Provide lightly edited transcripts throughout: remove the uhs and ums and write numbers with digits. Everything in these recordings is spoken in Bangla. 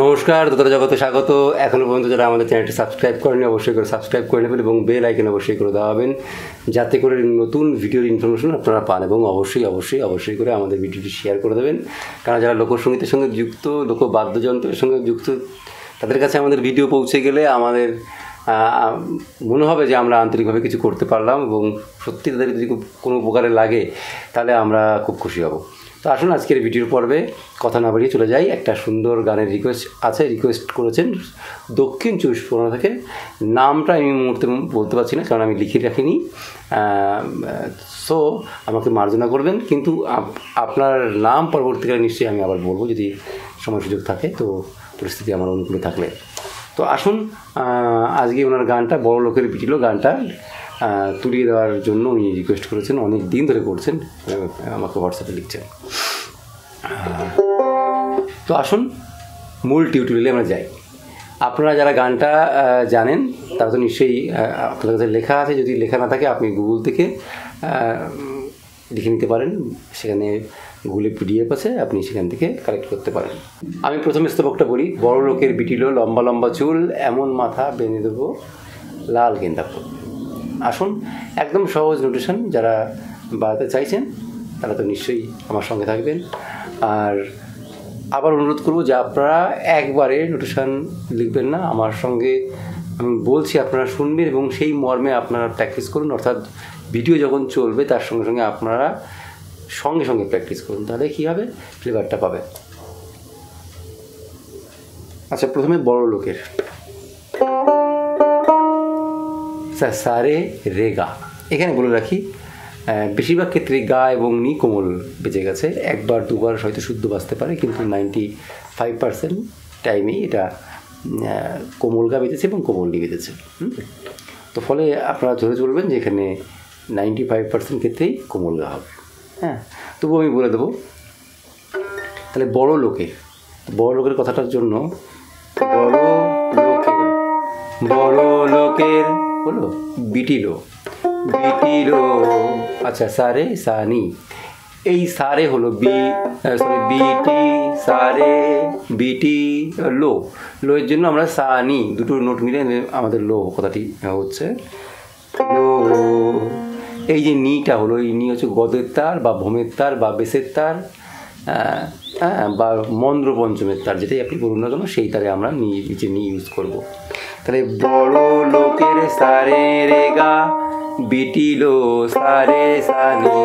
নমস্কার, দোতারা জগতে স্বাগত। এখনও পর্যন্ত যারা আমাদের চ্যানেলটি সাবস্ক্রাইব করেনি অবশ্যই করে সাবস্ক্রাইব করে নেবেন এবং বেল আইকন অবশ্যই করে দেওয়াবেন, যাতে করে নতুন ভিডিওর ইনফরমেশন আপনারা পান। এবং অবশ্যই করে আমাদের ভিডিওটি শেয়ার করে দেবেন, কারণ যারা লোকসঙ্গীতের সঙ্গে যুক্ত, লোকবাদ্যযন্ত্রের সঙ্গে যুক্ত, তাদের কাছে আমাদের ভিডিও পৌঁছে গেলে আমাদের মনে হবে যে আমরা আন্তরিকভাবে কিছু করতে পারলাম এবং সত্যি তাদের যদি কোনো উপকারে লাগে তাহলে আমরা খুব খুশি হব। তো আসুন আজকের ভিডিওর পর্বে কথা না বাড়িয়ে চলে যাই। একটা সুন্দর গানের রিকোয়েস্ট করেছেন দক্ষিণ 24 থেকে। নামটা আমি মুহূর্তে বলতে পারছি না, কারণ আমি লিখে রাখিনি, সো আমাকে মার্জনা করবেন। কিন্তু আপনার নাম পরবর্তীকালে নিশ্চয়ই আমি আবার বলবো, যদি সময় সুযোগ থাকে, তো পরিস্থিতি আমার অনুকূলে থাকলে। তো আসুন, আজকে ওনার গানটা বড় লোকের পিটিল গানটা তুলিয়ে দেওয়ার জন্য উনি রিকোয়েস্ট করেছেন, অনেক দিন ধরে করছেন, আমাকে হোয়াটসঅ্যাপে লিখছেন। তো আসুন মূল টিউটোরিয়ালে আমরা যাই। আপনারা যারা গানটা জানেন তারা তো নিশ্চয়ই আপনাদের কাছে লেখা আছে, যদি লেখা না থাকে আপনি গুগল থেকে লিখে নিতে পারেন, সেখানে গুগলে PDF আছে, আপনি সেখান থেকে কালেক্ট করতে পারেন। আমি প্রথমে স্তবকটা বলি। বড় লোকের বিটিল লম্বা লম্বা চুল, এমন মাথা বেঁধে দেবো লাল গেন্দা ফুল। আসুন, একদম সহজ নোটেশন, যারা বাজাতে চাইছেন তারা তো নিশ্চয়ই আমার সঙ্গে থাকবেন। আর আবার অনুরোধ করব যে আপনারা একবারে নোটেশন লিখবেন না, আমার সঙ্গে আমি বলছি আপনারা শুনবেন এবং সেই মর্মে আপনারা প্র্যাকটিস করুন। অর্থাৎ ভিডিও যখন চলবে তার সঙ্গে সঙ্গে আপনারা সঙ্গে প্র্যাকটিস করুন, তাহলে কী হবে, ফ্লেভারটা পাবে। আচ্ছা, প্রথমে বড় লোকের সারে রে গা। এখানে বলে রাখি, বেশিরভাগ ক্ষেত্রে গা এবং নি কোমল বেঁচে গেছে। একবার দুবার হয়তো শুদ্ধ বাজতে পারে, কিন্তু 95% টাইমেই এটা কোমল গা বেঁচেছে এবং কোমল নি বেঁচেছে। তো ফলে আপনারা ধরে চলবেন যে এখানে 95% ক্ষেত্রেই কোমল গা হবে। হ্যাঁ, তবুও আমি বলে দেবো। তাহলে বড় লোকের কথাটার জন্য বড় লোকের হলো বিটিল। আচ্ছা, সারে সানি, এই সারে হলো বিটি, সারে বিটি লো। এর জন্য আমরা সানি দুটো নোট মিলে আমাদের লো কথাটি হচ্ছে লো। এই যে নিটা হলো, এই নি হচ্ছে গদের তার বা ভোমের তার বা বেসের তার, বা মন্দ্র পঞ্চমের তার, যেটাই আপনি বলুন না কেন, সেই তারে আমরা নিচে নি ইউজ করব। তাহলে বড় লোকের সারে রে গা বিটিলো সারে সানি।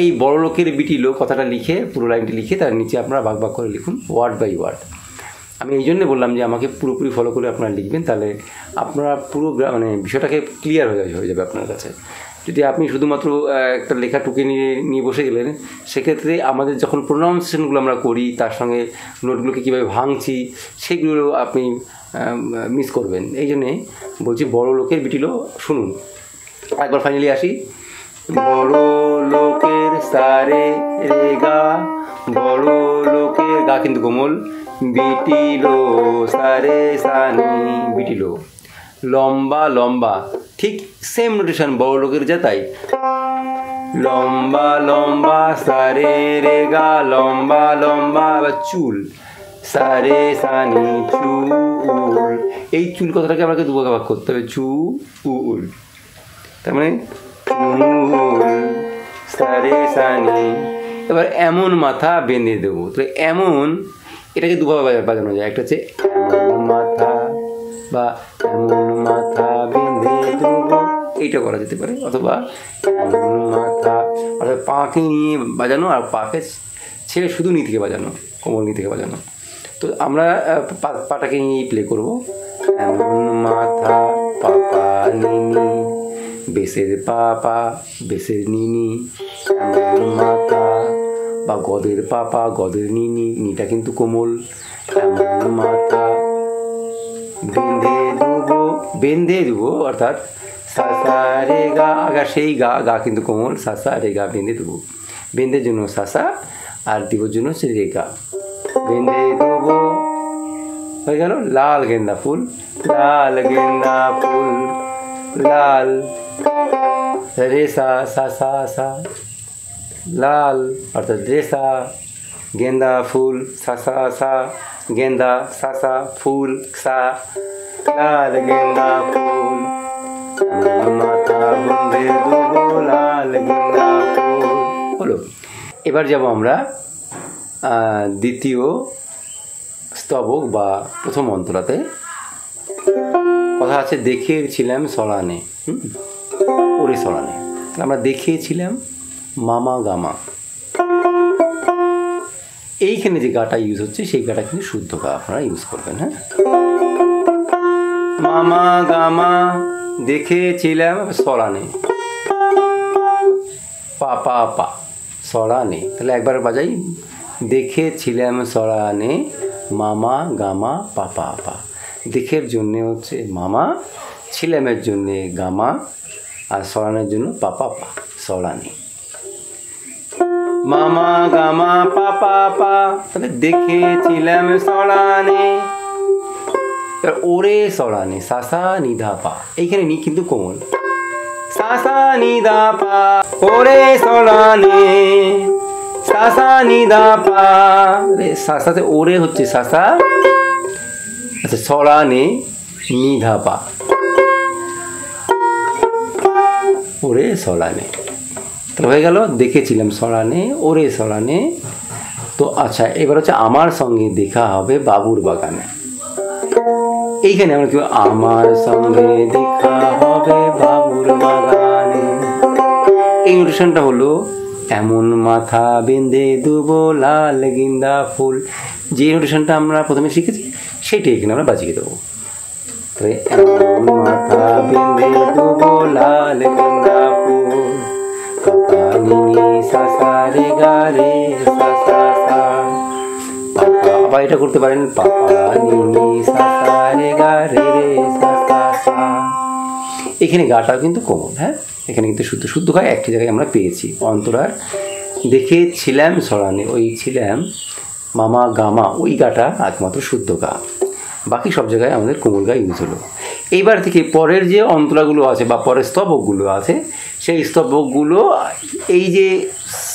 এই বড় লোকের বিটিলো কথাটা লিখে, পুরো লাইনটি লিখে তার নিচে আপনারা ভাগ করে লিখুন, ওয়ার্ড বাই ওয়ার্ড। আমি এই জন্যে বললাম যে আমাকে পুরোপুরি ফলো করে আপনারা লিখবেন, তাহলে আপনারা পুরো বিষয়টাকে ক্লিয়ার হয়ে যাবে আপনার কাছে। যদি আপনি শুধুমাত্র একটা লেখা টুকে নিয়ে বসে গেলেন, সেক্ষেত্রে আমাদের যখন প্রোনাউন্সিয়েশনগুলো আমরা করি, তার সঙ্গে নোটগুলোকে কীভাবে ভাঙছি, সেগুলো আপনি মিস করবেন। এই জন্যে বলছি বড় লোকের বিটিলো শুনুন। একবার ফাইনালি আসি। বড় লোকের সারে রে গা, বড় লোকের গা কিন্তু কোমল, বিটিলো সারে সানি, বিটিলো লম্বা লম্বা, ঠিক সেম নোটেশন বড় লোকের যা তাই। লম্বা লম্বা সারে রে গা, লম্বা লম্বা চুল, সারে সানি চুল। এই চুল কথাটাকে আমাকে দুভাগে ভাগ করতে হবে, চুল, তার মানে সারে সানি। এবার এমন মাথা বেঁধে দেবো। তো এমন, এটাকে দুভাবে বাজানো যায়। একটা হচ্ছে এমন মাথা বা এমন মাথা বেঁধে দেবো, এইটা করা যেতে পারে। অথবা এমন মাথা, অর্থাৎ পাকে নিয়ে বাজানো আর পাকে ছেড়ে শুধু নি থেকে বাজানো, কোমল নি থেকে বাজানো। তো আমরা পাটাকে নিয়েই প্লে করবো। এমন মাথা পাপা নিনি, বেসের পাপা বেসের নিনি, এমন মাথা, বা গদের পাপা গদের নিনি, নিটা কিন্তু কোমল। এমন মাথা বেঁধে দেবো, অর্থাৎ সা সা রে গা, আগা সেই গা, গা কিন্তু কোমল, সা সা রে গা বেঁধে দেবো, বেঁধের জন্য সা সা, আর দিবর জন্য হচ্ছে রে গা, বেঁধে দেবো। হয়ে গেল লাল গেন্দা ফুল, লাল গেন্দা ফুল, লাল রে সা সা সা সা, লাল অর্থাৎ রে সা, গেন্দা ফুল সা সা সা, গেন্দা সা সা, ফুল সা, লাল গেন্দা ফুল, মাথা বেঁধে দেবো লাল গেন্দা ফুল। হলো। এবার যাব আমরা দ্বিতীয় স্তবক বা প্রথম অন্তরাতে। কথা আছে দেখেছিলাম সরানে, ওরে সরানে। আমরা দেখিয়েছিলাম মামা গামা, এইখানে যে গাটা ইউজ হচ্ছে সেই গাটা কিন্তু শুদ্ধ গা আপনারা ইউজ করবেন। হ্যাঁ, মামা গামা দেখেছিলাম সরানে, পা পা পা সরানে। তাহলে একবার বাজাই, দেখেছিলাম সরানে মামা গামা পা পা পা। দেখের জন্যে হচ্ছে মামা, ছিলামের জন্যে গামা, আর সরানের জন্য পা পা পা, সরানে। মামা গামা পা পা পা, তাহলে দেখেছিলাম সরানে। ওরে সরানে সা সা নিধা পা, এইখানে নি কিন্তু কোমল, সা সা নিধা পা, ওরে সরানে সা সা নিধা পা। সা সাথে ওরে হচ্ছে সা সা, আচ্ছা সরানে নিধা পা, ওরে সরানে। তাহলে হয়ে গেল দেখেছিলাম সরানে, ওরে সরানে। তো আচ্ছা, এবার হচ্ছে আমার সঙ্গে দেখা হবে বাবুর বাগানে। এইখানে আমরা কি, আমার সঙ্গে দেখা হবে বাবুর বাগানে। এই নোটেশনটা হলো এমন মাথা বেঁধে দেবো লাল গেন্দা ফুল। যে নোটেশনটা আমরা প্রথমে শিখেছি সেইটাই এখানে আমরা বাজিয়ে দেবো। তাহলে এমন মাথা বেঁধে দেবো লাল গেন্দা ফুল, পাপা নি সা সা রে গা রে সা সা সা। পাপা এটা করতে পারেন, পাপা নি সা সা রে গা রে রে সা সা সা। এখানে গাটাও কিন্তু কোমল। হ্যাঁ, এখানে কিন্তু শুদ্ধ শুদ্ধ গায়ে একটি জায়গায় আমরা পেয়েছি অন্তরার। দেখেছিলাম সরানে, ওই ছিলাম মামা গামা, ওই গাটা একমাত্র শুদ্ধ গা, বাকি সব জায়গায় আমাদের কোমল গা ইউজ হলো। এইবার থেকে পরের যে অন্তরাগুলো আছে বা পরের স্তবকগুলো আছে, সেই স্তবকগুলো এই যে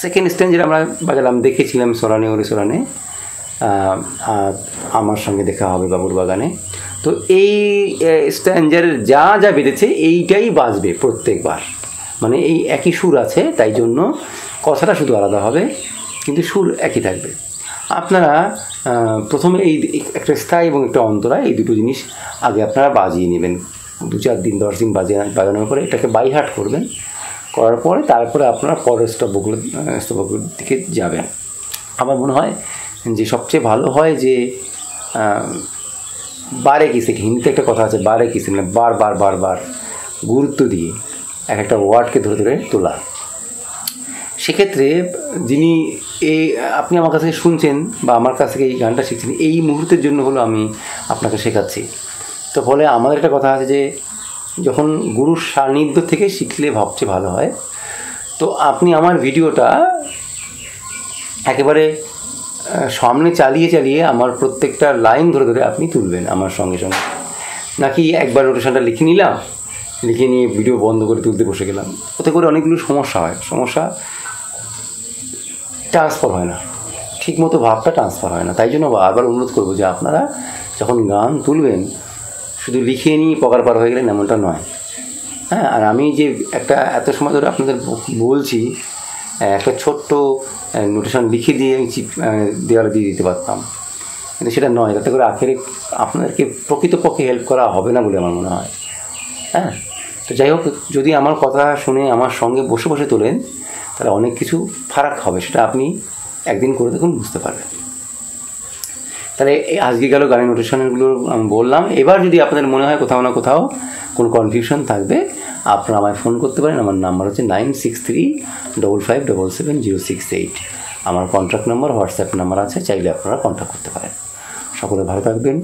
সেকেন্ড স্ট্যান্ডারে আমরা বাজালাম, দেখেছিলাম সরানে ওরে সরানে, আমার সঙ্গে দেখা হবে বাবুর বাগানে। তো এই স্ট্যান্ডারের যা যা বেড়েছে এইটাই বাজবে প্রত্যেকবার, মানে এই একই সুর আছে, তাই জন্য কথাটা শুধু আলাদা হবে কিন্তু সুর একই থাকবে। আপনারা প্রথমে এই একটা স্থায়ী এবং একটা অন্তরা, এই দুটো জিনিস আগে আপনারা বাজিয়ে নেবেন। 2-4 দিন 10 দিন বাজানোর পরে এটাকে বাইহার্ট করবেন, করার পরে তারপরে আপনারা পরের স্তবকগুলোর দিকে যাবেন। আমার মনে হয় যে সবচেয়ে ভালো হয় যে বারে কিসে, হিন্দিতে একটা কথা আছে বারে কিসে, মানে বার বার বার বার গুরুত্ব দিয়ে এক একটা ওয়ার্ডকে ধরে ধরে তোলা। সেক্ষেত্রে যিনি আপনি আমার কাছ থেকে শুনছেন বা আমার কাছ থেকে এই গানটা শিখছেন, এই মুহূর্তের জন্য হলো আমি আপনাকে শেখাচ্ছি। তো ফলে আমাদের একটা কথা আছে যে যখন গুরুর সান্নিধ্য থেকে শিখলে ভাবছে ভালো হয়। তো আপনি আমার ভিডিওটা একেবারে সামনে চালিয়ে চালিয়ে আমার প্রত্যেকটা লাইন ধরে ধরে আপনি তুলবেন আমার সঙ্গে সঙ্গে, নাকি একবার নোটেশনটা লিখে নিলাম, লিখে নিয়ে ভিডিও বন্ধ করে তুলতে বসে গেলাম। ওতে করে অনেকগুলো সমস্যা হয়, সমস্যা ট্রান্সফার হয় না, ঠিকমতো ভাবটা ট্রান্সফার হয় না। তাই জন্য আবার অনুরোধ করবো যে আপনারা যখন গান তুলবেন শুধু লিখে নিয়ে পকার পার হয়ে গেলেন এমনটা নয়। হ্যাঁ, আর আমি যে একটা এত সময় ধরে আপনাদের বলছি, একটা ছোট্ট নোটেশন লিখে দিয়ে দেওয়ালে দিয়ে দিতে পারতাম, কিন্তু সেটা নয়। তাতে করে আখেরে আপনাদেরকে প্রকৃতপক্ষে হেল্প করা হবে না বলে আমার মনে হয়। হ্যাঁ, তো যাই হোক, যদি আমার কথা শুনে আমার সঙ্গে বসে বসে তোলেন তাহলে অনেক কিছু ফারাক হবে, সেটা আপনি একদিন করে দেখুন, বুঝতে পারবেন। তাহলে আজকে গেল গানের নোটেশনগুলো আমি বললাম। এবার যদি আপনাদের মনে হয় কোথাও না কোথাও কোনো কনফিউশন থাকবে, আপনারা আমায় ফোন করতে পারেন। আমার নাম্বার হচ্ছে 9635577068। আমার কন্ট্যাক্ট নাম্বার, হোয়াটসঅ্যাপ নাম্বার আছে, চাইলে আপনারা কন্ট্যাক্ট করতে পারেন। সকলে ভালো থাকবেন,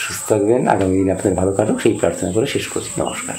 সুস্থ থাকবেন, আগামী দিন আপনাদের ভালো কাটুক সেই প্রার্থনা করে শেষ করছি। নমস্কার।